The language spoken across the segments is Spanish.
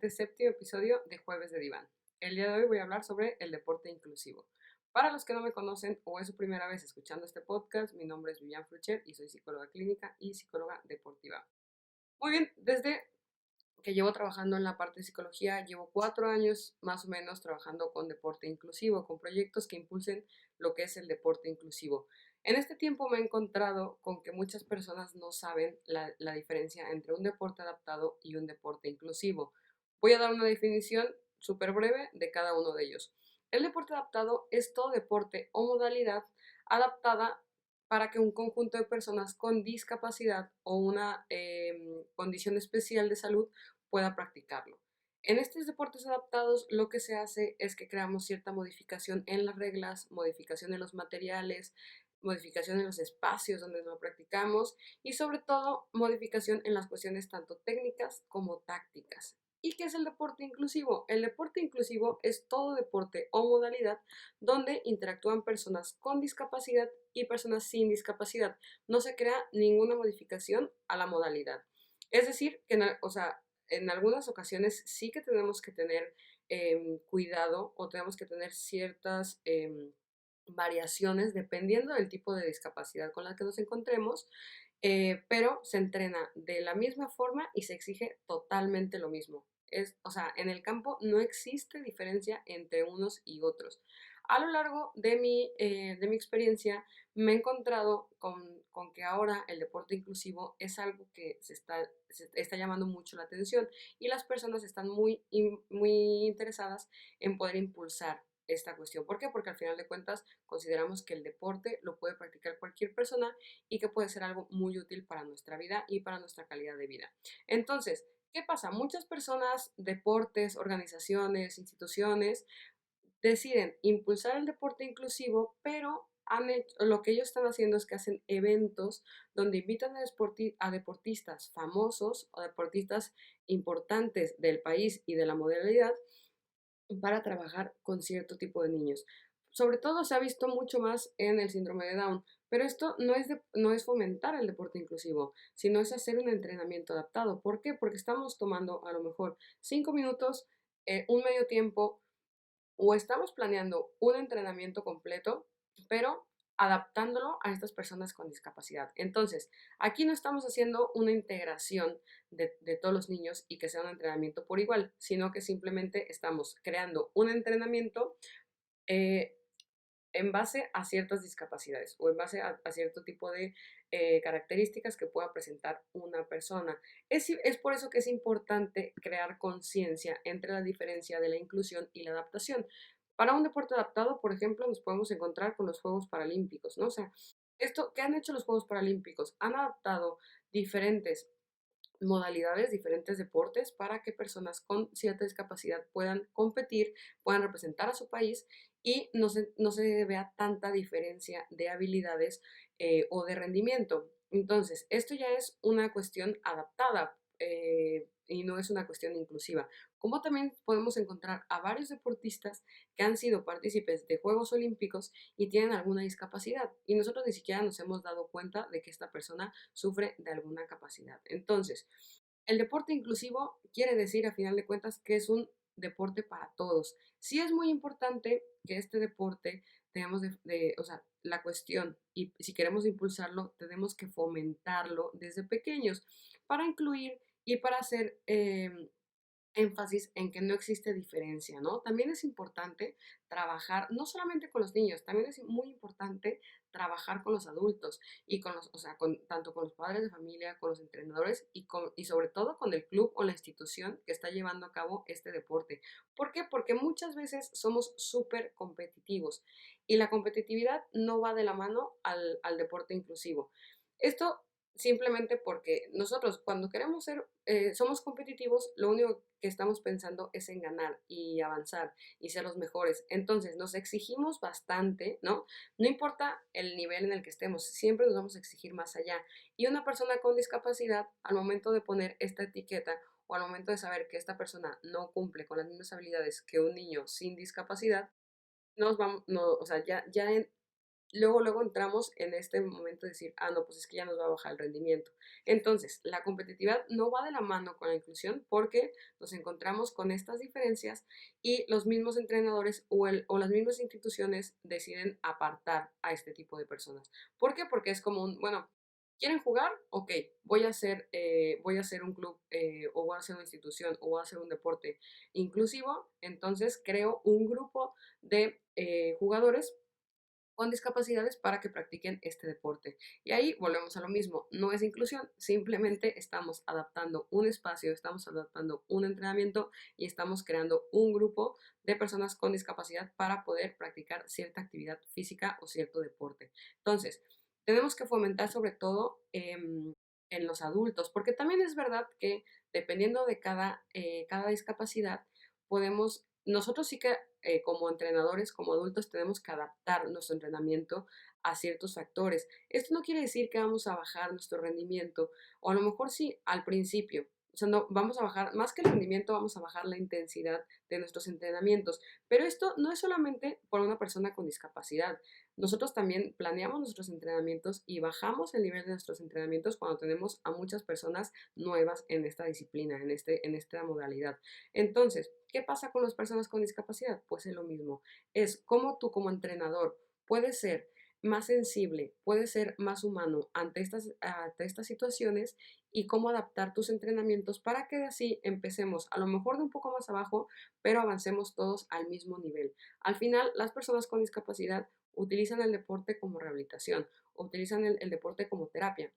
este séptimo episodio de Jueves de Diván. El día de hoy voy a hablar sobre el deporte inclusivo. Para los que no me conocen o es su primera vez escuchando este podcast, mi nombre es Vivian Frucher y soy psicóloga clínica y psicóloga deportiva. Muy bien, desde que llevo trabajando en la parte de psicología, llevo 4 años más o menos trabajando con deporte inclusivo, con proyectos que impulsen lo que es el deporte inclusivo. En este tiempo me he encontrado con que muchas personas no saben la diferencia entre un deporte adaptado y un deporte inclusivo. Voy a dar una definición súper breve de cada uno de ellos. El deporte adaptado es todo deporte o modalidad adaptada para que un conjunto de personas con discapacidad o una condición especial de salud pueda practicarlo. En estos deportes adaptados lo que se hace es que creamos cierta modificación en las reglas, modificación en los materiales, modificación en los espacios donde lo practicamos y sobre todo modificación en las cuestiones tanto técnicas como tácticas. ¿Y qué es el deporte inclusivo? El deporte inclusivo es todo deporte o modalidad donde interactúan personas con discapacidad y personas sin discapacidad. No se crea ninguna modificación a la modalidad. Es decir, que en algunas ocasiones sí que tenemos que tener cuidado o tenemos que tener ciertas variaciones dependiendo del tipo de discapacidad con la que nos encontremos, pero se entrena de la misma forma y se exige totalmente lo mismo. En el campo no existe diferencia entre unos y otros. A lo largo de mi experiencia me he encontrado con que ahora el deporte inclusivo es algo que se está llamando mucho la atención y las personas están muy interesadas en poder impulsar esta cuestión. ¿Por qué? Porque al final de cuentas consideramos que el deporte lo puede practicar cualquier persona y que puede ser algo muy útil para nuestra vida y para nuestra calidad de vida. Entonces, ¿qué pasa? Muchas personas, deportes, organizaciones, instituciones deciden impulsar el deporte inclusivo, pero lo que ellos están haciendo es que hacen eventos donde invitan a deportistas famosos o deportistas importantes del país y de la modalidad para trabajar con cierto tipo de niños. Sobre todo se ha visto mucho más en el síndrome de Down, pero esto no es fomentar el deporte inclusivo, sino es hacer un entrenamiento adaptado. ¿Por qué? Porque estamos tomando a lo mejor 5 minutos, un medio tiempo, o estamos planeando un entrenamiento completo, pero adaptándolo a estas personas con discapacidad. Entonces, aquí no estamos haciendo una integración de todos los niños y que sea un entrenamiento por igual, sino que simplemente estamos creando un entrenamiento eh, en base a ciertas discapacidades o en base a cierto tipo de características que pueda presentar una persona. Es por eso que es importante crear conciencia entre la diferencia de la inclusión y la adaptación. Para un deporte adaptado, por ejemplo, nos podemos encontrar con los Juegos Paralímpicos, ¿no? O sea, ¿qué han hecho los Juegos Paralímpicos? Han adaptado diferentes modalidades, diferentes deportes para que personas con cierta discapacidad puedan competir, puedan representar a su país y no se vea tanta diferencia de habilidades o de rendimiento. Entonces, esto ya es una cuestión adaptada y no es una cuestión inclusiva. Como también podemos encontrar a varios deportistas que han sido partícipes de Juegos Olímpicos y tienen alguna discapacidad y nosotros ni siquiera nos hemos dado cuenta de que esta persona sufre de alguna capacidad. Entonces, el deporte inclusivo quiere decir, a final de cuentas, que es un deporte para todos. Sí es muy importante que este deporte tengamos o sea, la cuestión, y si queremos impulsarlo, tenemos que fomentarlo desde pequeños para incluir y para hacer énfasis en que no existe diferencia, ¿no? También es importante trabajar, no solamente con los niños, también es muy importante trabajar con los adultos y o sea, tanto con los padres de familia, con los entrenadores y sobre todo con el club o la institución que está llevando a cabo este deporte. ¿Por qué? Porque muchas veces somos súper competitivos y la competitividad no va de la mano al deporte inclusivo. Esto simplemente porque nosotros cuando queremos somos competitivos, lo único que estamos pensando es en ganar y avanzar y ser los mejores. Entonces nos exigimos bastante, ¿no? No importa el nivel en el que estemos, siempre nos vamos a exigir más allá. Y una persona con discapacidad, al momento de poner esta etiqueta o al momento de saber que esta persona no cumple con las mismas habilidades que un niño sin discapacidad, nos vamos, no, o sea, luego entramos en este momento de decir, ah, no, pues es que ya nos va a bajar el rendimiento. Entonces, la competitividad no va de la mano con la inclusión porque nos encontramos con estas diferencias y los mismos entrenadores o las mismas instituciones deciden apartar a este tipo de personas. ¿Por qué? Porque es como un, bueno, ¿quieren jugar? Ok, voy a hacer un club o voy a hacer una institución o voy a hacer un deporte inclusivo, entonces creo un grupo de jugadores con discapacidades para que practiquen este deporte. Y ahí volvemos a lo mismo, no es inclusión, simplemente estamos adaptando un espacio, estamos adaptando un entrenamiento y estamos creando un grupo de personas con discapacidad para poder practicar cierta actividad física o cierto deporte. Entonces, tenemos que fomentar sobre todo en los adultos, porque también es verdad que dependiendo de cada discapacidad, nosotros sí que como entrenadores, como adultos, tenemos que adaptar nuestro entrenamiento a ciertos factores. Esto no quiere decir que vamos a bajar nuestro rendimiento, o a lo mejor sí al principio. O sea, no vamos a bajar, más que el rendimiento, vamos a bajar la intensidad de nuestros entrenamientos. Pero esto no es solamente por una persona con discapacidad. Nosotros también planeamos nuestros entrenamientos y bajamos el nivel de nuestros entrenamientos cuando tenemos a muchas personas nuevas en esta disciplina, en esta modalidad. Entonces, ¿qué pasa con las personas con discapacidad? Pues es lo mismo. Es cómo tú como entrenador puedes ser más sensible, puedes ser más humano ante estas situaciones y cómo adaptar tus entrenamientos para que así empecemos a lo mejor de un poco más abajo, pero avancemos todos al mismo nivel. Al final, las personas con discapacidad utilizan el deporte como rehabilitación, utilizan el deporte como terapia.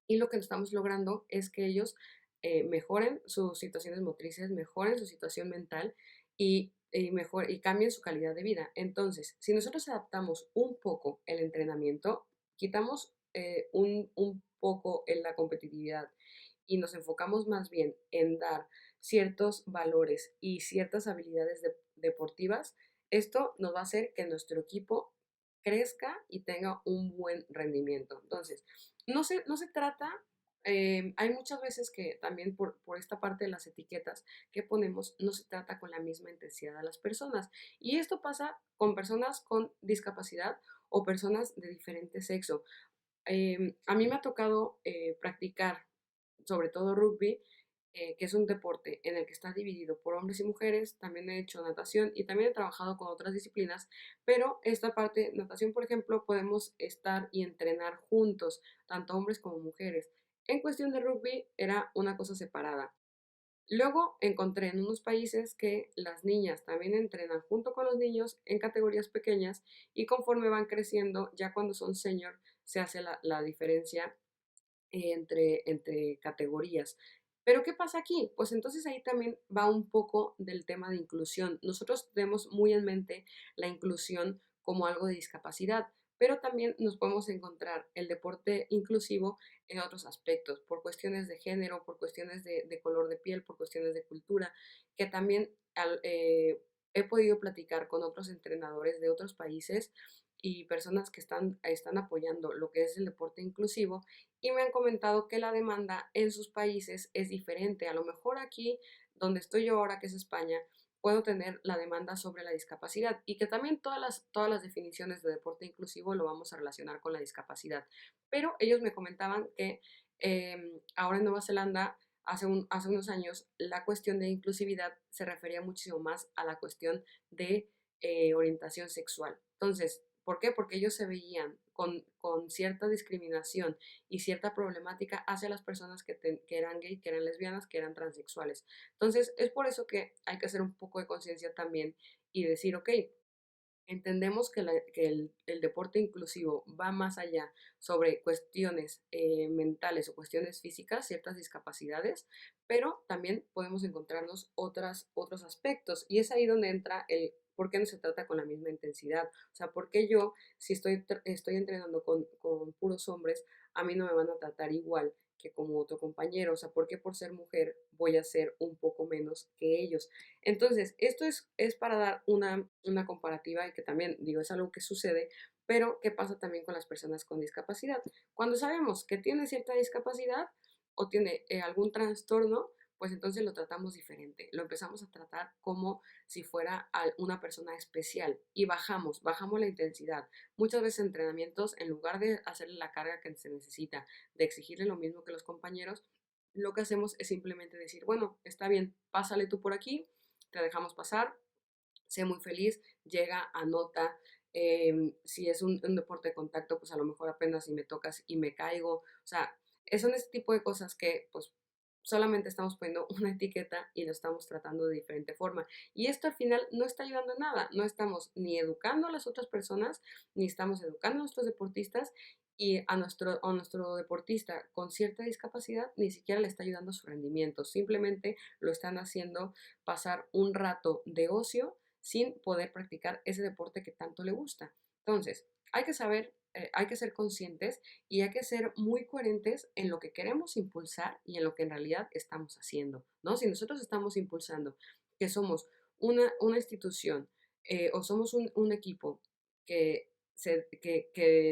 Y lo que estamos logrando es que ellos mejoren sus situaciones motrices, mejoren su situación mental y cambien su calidad de vida. Entonces, si nosotros adaptamos un poco el entrenamiento, quitamos un poco en la competitividad y nos enfocamos más bien en dar ciertos valores y ciertas habilidades deportivas, esto nos va a hacer que nuestro equipo crezca y tenga un buen rendimiento. Entonces, no se trata, hay muchas veces que también por esta parte de las etiquetas que ponemos, no se trata con la misma intensidad a las personas. Y esto pasa con personas con discapacidad o personas de diferente sexo. A mí me ha tocado practicar sobre todo rugby, que es un deporte en el que está dividido por hombres y mujeres. También he hecho natación y también he trabajado con otras disciplinas, pero esta parte, natación, por ejemplo, podemos estar y entrenar juntos, tanto hombres como mujeres. En cuestión de rugby era una cosa separada. Luego encontré en unos países que las niñas también entrenan junto con los niños en categorías pequeñas y conforme van creciendo, ya cuando son senior, se hace la diferencia entre categorías. Pero ¿qué pasa aquí? Pues entonces ahí también va un poco del tema de inclusión. Nosotros tenemos muy en mente la inclusión como algo de discapacidad, pero también nos podemos encontrar el deporte inclusivo en otros aspectos, por cuestiones de género, por cuestiones de color de piel, por cuestiones de cultura, que también he podido platicar con otros entrenadores de otros países y personas que están apoyando lo que es el deporte inclusivo y me han comentado que la demanda en sus países es diferente. A lo mejor aquí, donde estoy yo ahora, que es España, puedo tener la demanda sobre la discapacidad y que también todas las definiciones de deporte inclusivo lo vamos a relacionar con la discapacidad. Pero ellos me comentaban que ahora en Nueva Zelanda, hace unos años, la cuestión de inclusividad se refería muchísimo más a la cuestión de orientación sexual. Entonces, ¿por qué? Porque ellos se veían con cierta discriminación y cierta problemática hacia las personas que eran gay, que eran lesbianas, que eran transexuales. Entonces, es por eso que hay que hacer un poco de conciencia también y decir, ok, entendemos que el deporte inclusivo va más allá sobre cuestiones mentales o cuestiones físicas, ciertas discapacidades, pero también podemos encontrarnos otros aspectos y es ahí donde entra el por qué no se trata con la misma intensidad. O sea, por qué yo, si estoy entrenando con puros hombres, a mí no me van a tratar igual que como otro compañero. O sea, ¿por qué por ser mujer voy a ser un poco menos que ellos? Entonces, esto es para dar una comparativa y que también, digo, es algo que sucede, pero ¿qué pasa también con las personas con discapacidad? Cuando sabemos que tiene cierta discapacidad o tiene algún trastorno, pues entonces lo tratamos diferente. Lo empezamos a tratar como si fuera una persona especial y bajamos la intensidad. Muchas veces en entrenamientos, en lugar de hacerle la carga que se necesita, de exigirle lo mismo que los compañeros, lo que hacemos es simplemente decir, bueno, está bien, pásale tú por aquí, te dejamos pasar, sé muy feliz, llega, anota. Si es un deporte de contacto, pues a lo mejor apenas si me tocas y me caigo. O sea, son este tipo de cosas que pues solamente estamos poniendo una etiqueta y lo estamos tratando de diferente forma. Y esto al final no está ayudando en nada. No estamos ni educando a las otras personas, ni estamos educando a nuestros deportistas y a nuestro deportista con cierta discapacidad ni siquiera le está ayudando a su rendimiento. Simplemente lo están haciendo pasar un rato de ocio sin poder practicar ese deporte que tanto le gusta. Entonces, hay que saber, hay que ser conscientes y hay que ser muy coherentes en lo que queremos impulsar y en lo que en realidad estamos haciendo, ¿no? Si nosotros estamos impulsando que somos una institución o somos un equipo que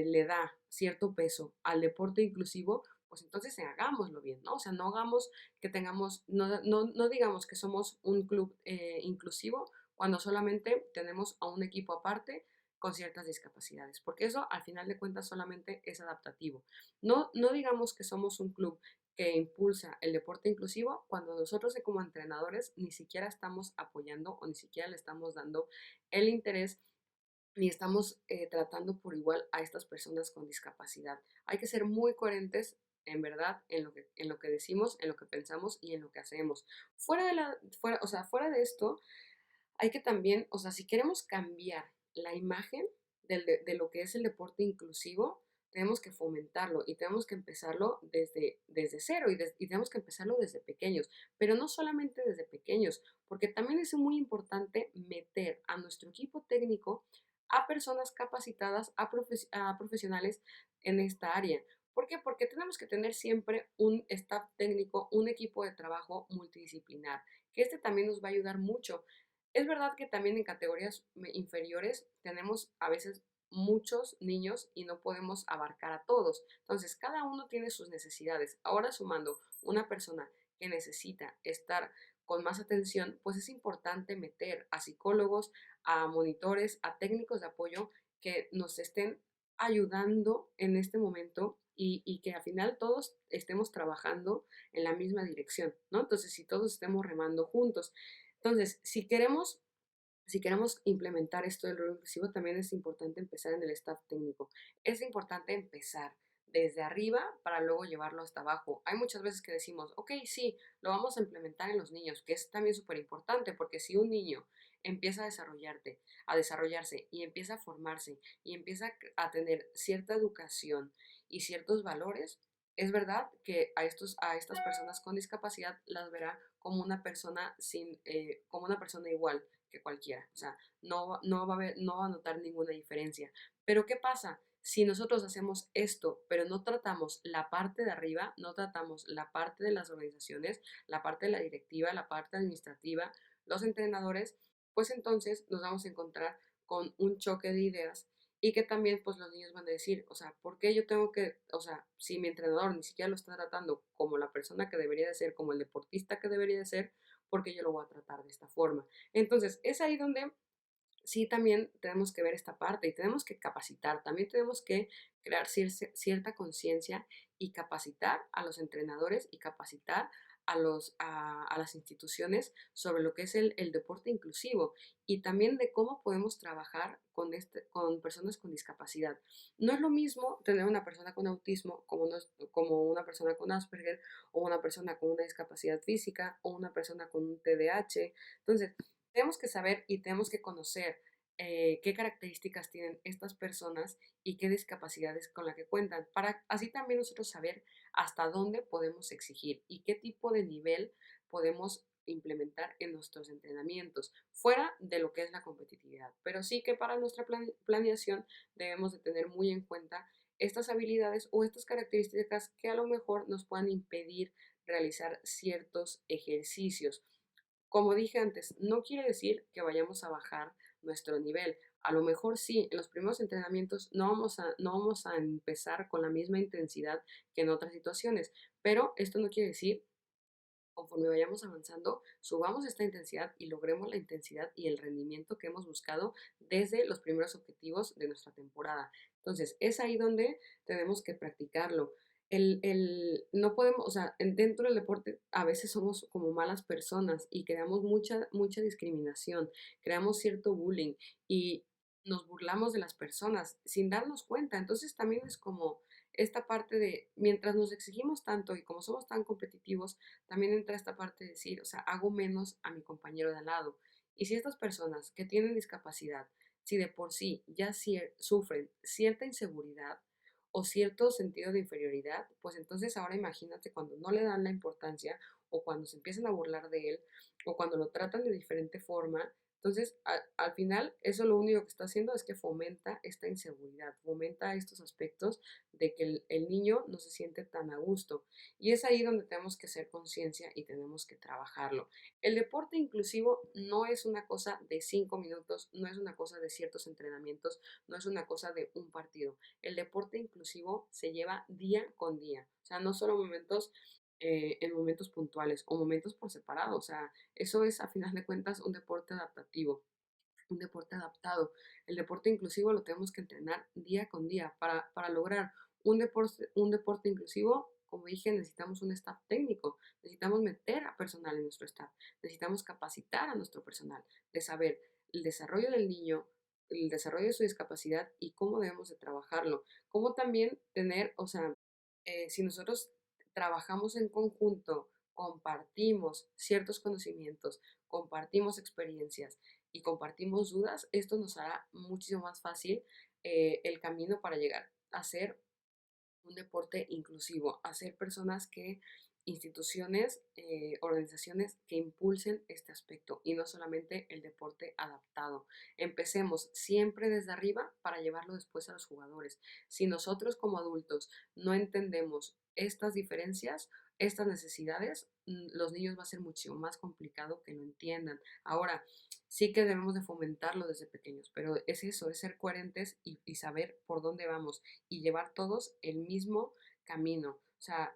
le da cierto peso al deporte inclusivo, pues entonces hagámoslo bien, ¿no? O sea, no hagamos que tengamos, no digamos que somos un club inclusivo cuando solamente tenemos a un equipo aparte con ciertas discapacidades, porque eso al final de cuentas solamente es adaptativo. No digamos que somos un club que impulsa el deporte inclusivo cuando nosotros como entrenadores ni siquiera estamos apoyando o ni siquiera le estamos dando el interés ni estamos tratando por igual a estas personas con discapacidad. Hay que ser muy coherentes en verdad en lo que decimos, en lo que pensamos y en lo que hacemos. Fuera de esto, hay que también, o sea, si queremos cambiar la imagen de lo que es el deporte inclusivo, tenemos que fomentarlo y tenemos que empezarlo desde cero y tenemos que empezarlo desde pequeños, pero no solamente desde pequeños, porque también es muy importante meter a nuestro equipo técnico a personas capacitadas, a profesionales en esta área. ¿Por qué? Porque tenemos que tener siempre un staff técnico, un equipo de trabajo multidisciplinar, que este también nos va a ayudar mucho. Es verdad que también en categorías inferiores tenemos a veces muchos niños y no podemos abarcar a todos. Entonces, cada uno tiene sus necesidades. Ahora sumando una persona que necesita estar con más atención, pues es importante meter a psicólogos, a monitores, a técnicos de apoyo que nos estén ayudando en este momento y que al final todos estemos trabajando en la misma dirección, ¿no? Entonces, si todos estemos remando juntos. Entonces, si queremos implementar esto del rol inclusivo, también es importante empezar en el staff técnico. Es importante empezar desde arriba para luego llevarlo hasta abajo. Hay muchas veces que decimos, ok, sí, lo vamos a implementar en los niños, que es también súper importante, porque si un niño empieza a desarrollarse y empieza a formarse y empieza a tener cierta educación y ciertos valores, es verdad que a estas personas con discapacidad las verá como una persona como una persona igual que cualquiera. O sea, no va a notar ninguna diferencia. Pero ¿qué pasa? Si nosotros hacemos esto, pero no tratamos la parte de arriba, no tratamos la parte de las organizaciones, la parte de la directiva, la parte administrativa, los entrenadores, pues entonces nos vamos a encontrar con un choque de ideas y que también pues los niños van a decir, o sea, ¿por qué yo tengo que, o sea, si mi entrenador ni siquiera lo está tratando como la persona que debería de ser, como el deportista que debería de ser, porque yo lo voy a tratar de esta forma? Entonces, es ahí donde sí también tenemos que ver esta parte y tenemos que capacitar, también tenemos que crear cierta conciencia y capacitar a los entrenadores y capacitar a las instituciones sobre lo que es el deporte inclusivo y también de cómo podemos trabajar con personas con discapacidad. No es lo mismo tener una persona con autismo como una persona con Asperger o una persona con una discapacidad física o una persona con un TDAH. Entonces, tenemos que saber y tenemos que conocer qué características tienen estas personas y qué discapacidades con la que cuentan, para así también nosotros saber hasta dónde podemos exigir y qué tipo de nivel podemos implementar en nuestros entrenamientos, fuera de lo que es la competitividad. Pero sí que para nuestra planeación debemos de tener muy en cuenta estas habilidades o estas características que a lo mejor nos puedan impedir realizar ciertos ejercicios. Como dije antes, no quiere decir que vayamos a bajar nuestro nivel. A lo mejor sí, en los primeros entrenamientos no vamos a empezar con la misma intensidad que en otras situaciones, pero esto no quiere decir conforme vayamos avanzando, subamos esta intensidad y logremos la intensidad y el rendimiento que hemos buscado desde los primeros objetivos de nuestra temporada. Entonces, es ahí donde tenemos que practicarlo. No podemos, o sea, dentro del deporte a veces somos como malas personas y creamos mucha discriminación, creamos cierto bullying y nos burlamos de las personas sin darnos cuenta. Entonces también es como esta parte de, mientras nos exigimos tanto y como somos tan competitivos, también entra esta parte de decir, o sea, hago menos a mi compañero de al lado. Y si estas personas que tienen discapacidad, si de por sí ya sufren cierta inseguridad o cierto sentido de inferioridad, pues entonces ahora imagínate cuando no le dan la importancia o cuando se empiezan a burlar de él o cuando lo tratan de diferente forma. Entonces, al final, eso lo único que está haciendo es que fomenta esta inseguridad, fomenta estos aspectos de que el niño no se siente tan a gusto. Y es ahí donde tenemos que hacer conciencia y tenemos que trabajarlo. El deporte inclusivo no es una cosa de 5 minutos, no es una cosa de ciertos entrenamientos, no es una cosa de un partido. El deporte inclusivo se lleva día con día. O sea, no solo en momentos puntuales o momentos por separado. O sea, eso es a final de cuentas un deporte adaptativo, un deporte adaptado. El deporte inclusivo lo tenemos que entrenar día con día. Para lograr un deporte inclusivo, como dije, necesitamos un staff técnico, necesitamos meter a personal en nuestro staff, necesitamos capacitar a nuestro personal de saber el desarrollo del niño, el desarrollo de su discapacidad y cómo debemos de trabajarlo. Cómo también tener, o sea, si nosotros trabajamos en conjunto, compartimos ciertos conocimientos, compartimos experiencias y compartimos dudas, esto nos hará muchísimo más fácil el camino para llegar a ser un deporte inclusivo, a ser personas que, instituciones, organizaciones que impulsen este aspecto y no solamente el deporte adaptado. Empecemos siempre desde arriba para llevarlo después a los jugadores. Si nosotros como adultos no entendemos estas diferencias, estas necesidades, los niños va a ser mucho más complicado que lo entiendan. Ahora, sí que debemos de fomentarlo desde pequeños, pero es eso, es ser coherentes y saber por dónde vamos y llevar todos el mismo camino. O sea,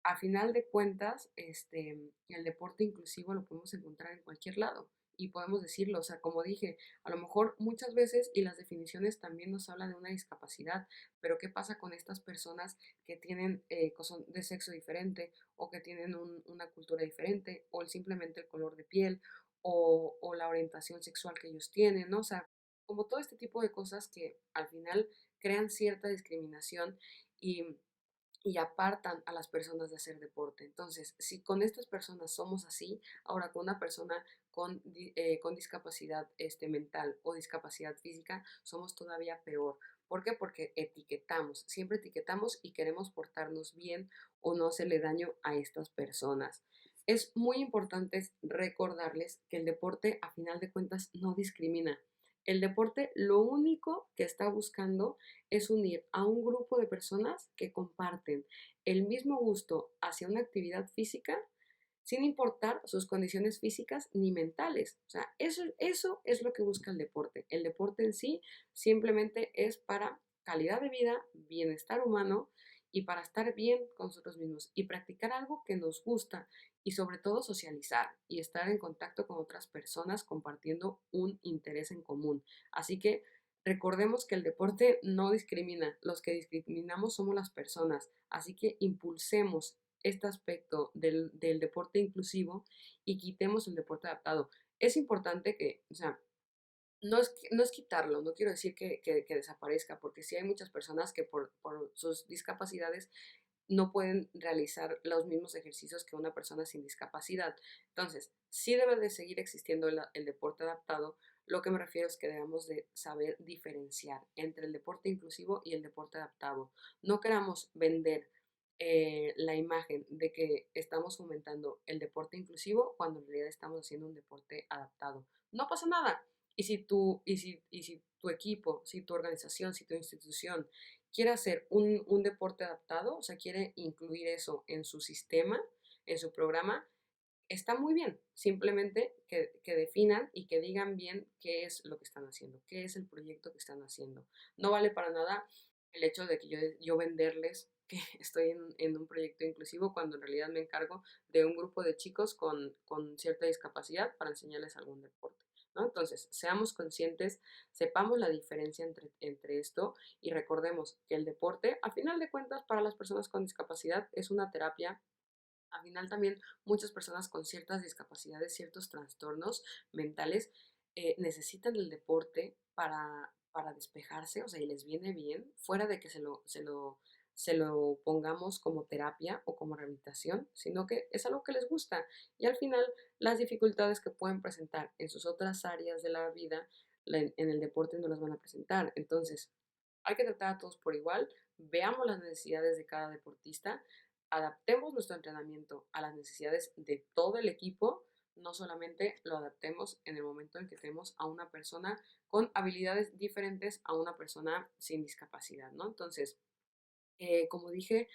a final de cuentas, el deporte inclusivo lo podemos encontrar en cualquier lado y podemos decirlo, o sea, como dije, a lo mejor muchas veces y las definiciones también nos hablan de una discapacidad, pero ¿qué pasa con estas personas que tienen son de sexo diferente o que tienen una cultura diferente o simplemente el color de piel o la orientación sexual que ellos tienen, ¿no? O sea, como todo este tipo de cosas que al final crean cierta discriminación y, y apartan a las personas de hacer deporte. Entonces, si con estas personas somos así, ahora con una persona con discapacidad mental o discapacidad física, somos todavía peor. ¿Por qué? Porque etiquetamos, siempre etiquetamos y queremos portarnos bien o no hacerle daño a estas personas. Es muy importante recordarles que el deporte, a final de cuentas, no discrimina. El deporte lo único que está buscando es unir a un grupo de personas que comparten el mismo gusto hacia una actividad física sin importar sus condiciones físicas ni mentales. O sea, eso es lo que busca el deporte. El deporte en sí simplemente es para calidad de vida, bienestar humano y para estar bien con nosotros mismos y practicar algo que nos gusta y sobre todo socializar y estar en contacto con otras personas compartiendo un interés en común. Así que recordemos que el deporte no discrimina, los que discriminamos somos las personas, así que impulsemos este aspecto del deporte inclusivo y quitemos el deporte adaptado. Es importante que, o sea, no es quitarlo, no quiero decir que desaparezca, porque sí hay muchas personas que por sus discapacidades no pueden realizar los mismos ejercicios que una persona sin discapacidad. Entonces, sí debe de seguir existiendo el deporte adaptado. Lo que me refiero es que debemos de saber diferenciar entre el deporte inclusivo y el deporte adaptado. No queramos vender la imagen de que estamos fomentando el deporte inclusivo cuando en realidad estamos haciendo un deporte adaptado. No pasa nada. Y si tu equipo, si tu organización, si tu institución quiere hacer un deporte adaptado, o sea, quiere incluir eso en su sistema, en su programa, está muy bien. Simplemente que definan y que digan bien qué es lo que están haciendo, qué es el proyecto que están haciendo. No vale para nada el hecho de que yo venderles que estoy en un proyecto inclusivo cuando en realidad me encargo de un grupo de chicos con cierta discapacidad para enseñarles algún deporte, ¿no? Entonces, seamos conscientes, sepamos la diferencia entre esto y recordemos que el deporte, a final de cuentas, para las personas con discapacidad es una terapia. Al final también muchas personas con ciertas discapacidades, ciertos trastornos mentales, necesitan el deporte para despejarse, o sea, y les viene bien, fuera de que se lo pongamos como terapia o como rehabilitación, sino que es algo que les gusta. Y al final, las dificultades que pueden presentar en sus otras áreas de la vida, en el deporte no las van a presentar. Entonces, hay que tratar a todos por igual, veamos las necesidades de cada deportista, adaptemos nuestro entrenamiento a las necesidades de todo el equipo, no solamente lo adaptemos en el momento en que tenemos a una persona con habilidades diferentes a una persona sin discapacidad, ¿no? Entonces, como dije,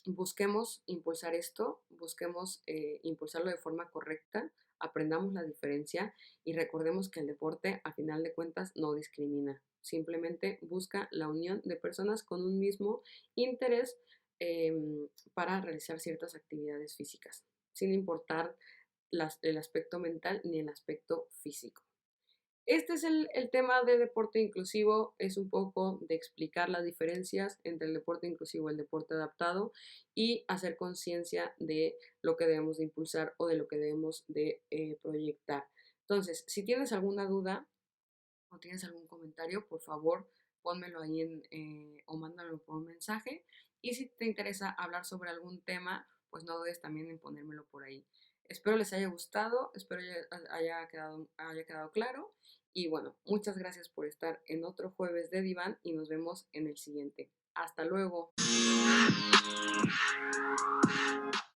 busquemos impulsar esto, busquemos impulsarlo de forma correcta, aprendamos la diferencia y recordemos que el deporte, a final de cuentas, no discrimina. Simplemente busca la unión de personas con un mismo interés para realizar ciertas actividades físicas, sin importar el aspecto mental ni el aspecto físico. Este es el tema de deporte inclusivo, es un poco de explicar las diferencias entre el deporte inclusivo y el deporte adaptado y hacer conciencia de lo que debemos de impulsar o de lo que debemos de proyectar. Entonces, si tienes alguna duda o tienes algún comentario, por favor, pónmelo ahí o mándamelo por un mensaje. Y si te interesa hablar sobre algún tema, pues no dudes también en ponérmelo por ahí. Espero les haya gustado, espero haya quedado claro. Y bueno, muchas gracias por estar en otro jueves de Diván y nos vemos en el siguiente. Hasta luego.